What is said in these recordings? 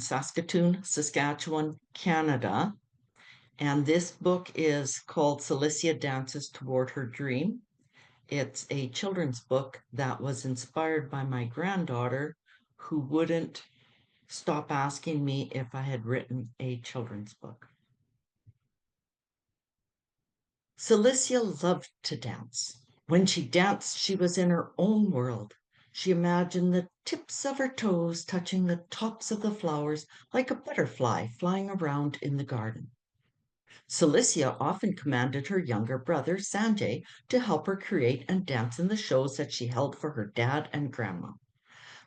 Saskatoon, Saskatchewan, Canada. And this book is called Silisia Dances Toward Her Dream. It's a children's book that was inspired by my granddaughter, who wouldn't stop asking me if I had written a children's book. Silisia loved to dance. When she danced, she was in her own world. She imagined the tips of her toes touching the tops of the flowers like a butterfly flying around in the garden. Silisia often commanded her younger brother, Sanjay, to help her create and dance in the shows that she held for her dad and grandma.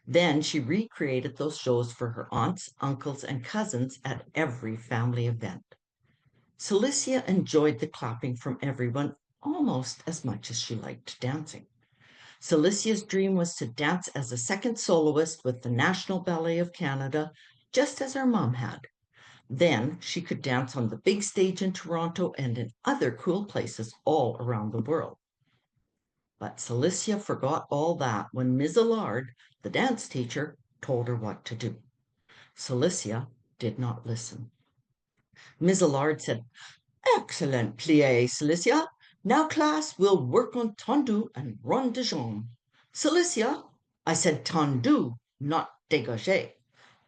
Then she recreated those shows for her aunts, uncles, and cousins at every family event. Silisia enjoyed the clapping from everyone almost as much as she liked dancing. Silisia's dream was to dance as a second soloist with the National Ballet of Canada, just as her mom had. Then she could dance on the big stage in Toronto and in other cool places all around the world. But Silisia forgot all that when Ms. Allard, the dance teacher, told her what to do. Silisia did not listen. Ms. Allard said, "Excellent plie, Silisia. Now, class, we'll work on tendu and rond de jambe. Silisia, I said tendu, not dégagé.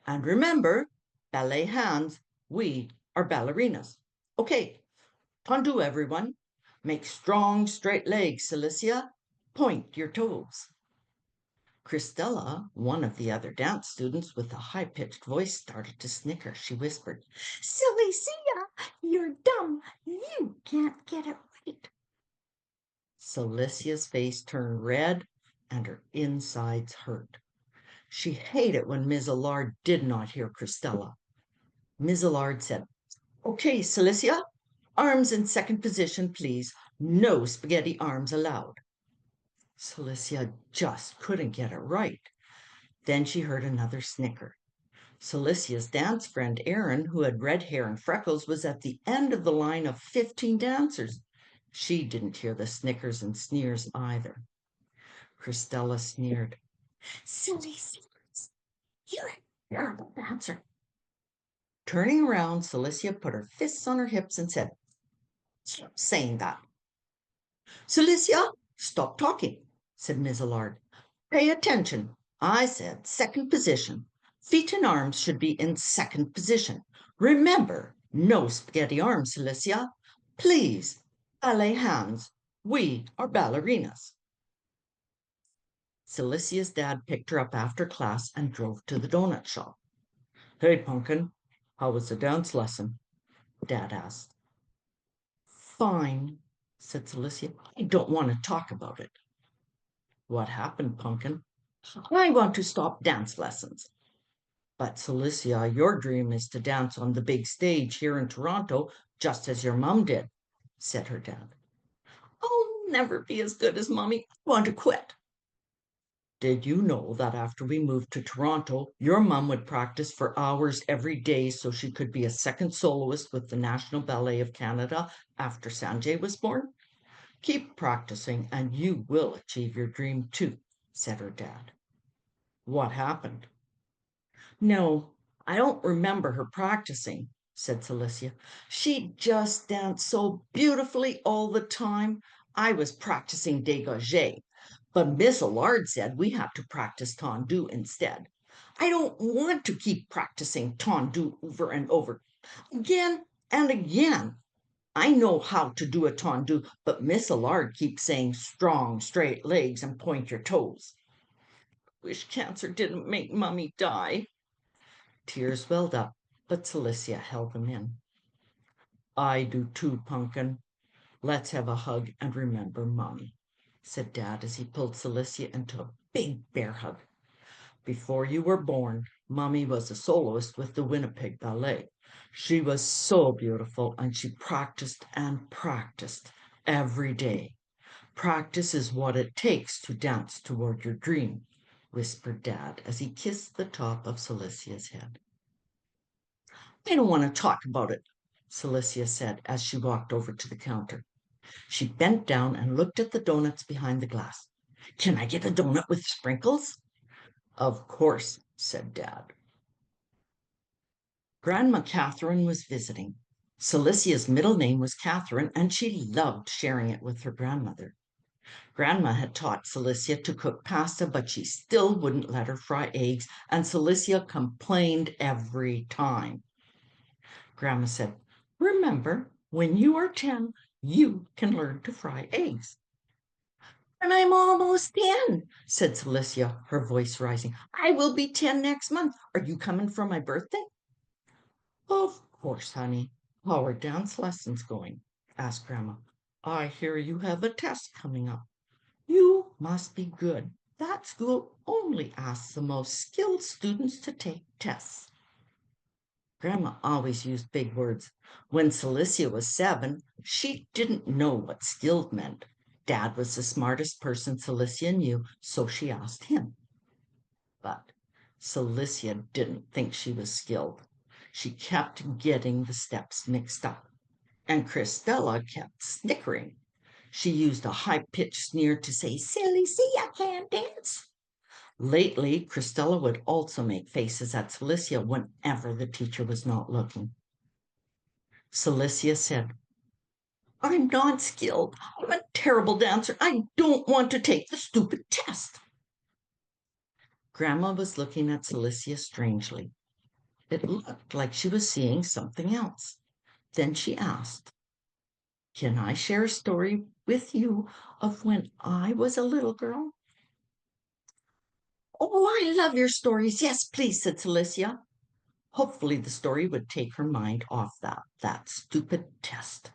And remember, ballet hands, we are ballerinas. Okay, tendu, everyone. Make strong, straight legs, Silisia. Point your toes." Christella, one of the other dance students with a high-pitched voice, started to snicker. She whispered, "Silisia, you're dumb. You can't get it right." Silisia's face turned red and her insides hurt. She hated when Ms. Allard did not hear Christella. Ms. Allard said, "Okay, Silisia, arms in second position, please. No spaghetti arms allowed." Silisia just couldn't get it right. Then she heard another snicker. Silisia's dance friend Erin, who had red hair and freckles, was at the end of the line of 15 dancers. She didn't hear the snickers and sneers either. Christella sneered, "Silly secrets. You're a terrible dancer." Turning around, Silisia put her fists on her hips and said, "Stop saying that." "Silisia, stop talking," said Ms. Allard. "Pay attention. I said second position. Feet and arms should be in second position. Remember, no spaghetti arms, Silisia. Please, ballet hands. We are ballerinas." Silisia's dad picked her up after class and drove to the donut shop. "Hey, Pumpkin, how was the dance lesson?" Dad asked. "Fine," said Silisia. "I don't want to talk about it." "What happened, Pumpkin?" "I want to stop dance lessons." "But Silisia, your dream is to dance on the big stage here in Toronto, just as your mom did," said her dad. "I'll never be as good as Mommy. I want to quit." "Did you know that after we moved to Toronto, your mom would practice for hours every day so she could be a second soloist with the National Ballet of Canada after Sanjay was born? Keep practicing and you will achieve your dream too," said her dad. "What happened?" "No, I don't remember her practicing," said Silisia. "She just danced so beautifully all the time. I was practicing dégagé, but Miss Allard said we had to practice tendu instead. I don't want to keep practicing tendu over and over, again and again. I know how to do a tendu, but Miss Allard keeps saying strong, straight legs and point your toes. Wish cancer didn't make Mummy die." Tears welled up, but Silisia held them in. "I do too, Pumpkin. Let's have a hug and remember Mommy," said Dad as he pulled Silisia into a big bear hug. "Before you were born, Mommy was a soloist with the Winnipeg Ballet. She was so beautiful, and she practiced and practiced every day. Practice is what it takes to dance toward your dream," whispered Dad as he kissed the top of Silisia's head. "I don't want to talk about it," Silisia said as she walked over to the counter. She bent down and looked at the donuts behind the glass. "Can I get a donut with sprinkles?" "Of course," said Dad. Grandma Catherine was visiting. Silicia's middle name was Catherine, and she loved sharing it with her grandmother. Grandma had taught Cilicia to cook pasta, but she still wouldn't let her fry eggs, and Cilicia complained every time. Grandma said, "Remember, when you are 10, you can learn to fry eggs." "And I'm almost 10," said Cilicia, her voice rising. "I will be 10 next month. Are you coming for my birthday?" "Of course, honey. How are dance lessons going?" asked Grandma. "I hear you have a test coming up. You must be good. That school only asks the most skilled students to take tests." Grandma always used big words. When Cilicia was 7, she didn't know what skilled meant. Dad was the smartest person Cilicia knew, so she asked him. But Cilicia didn't think she was skilled. She kept getting the steps mixed up, and Christella kept snickering. She used a high-pitched sneer to say, "Cilicia can't dance." Lately, Christella would also make faces at Cilicia whenever the teacher was not looking. Cilicia said, "I'm not skilled. I'm a terrible dancer. I don't want to take the stupid test." Grandma was looking at Cilicia strangely. It looked like she was seeing something else. Then she asked, "Can I share a story with you of when I was a little girl?" "Oh, I love your stories. Yes, please," said Cilicia. Hopefully the story would take her mind off that stupid test.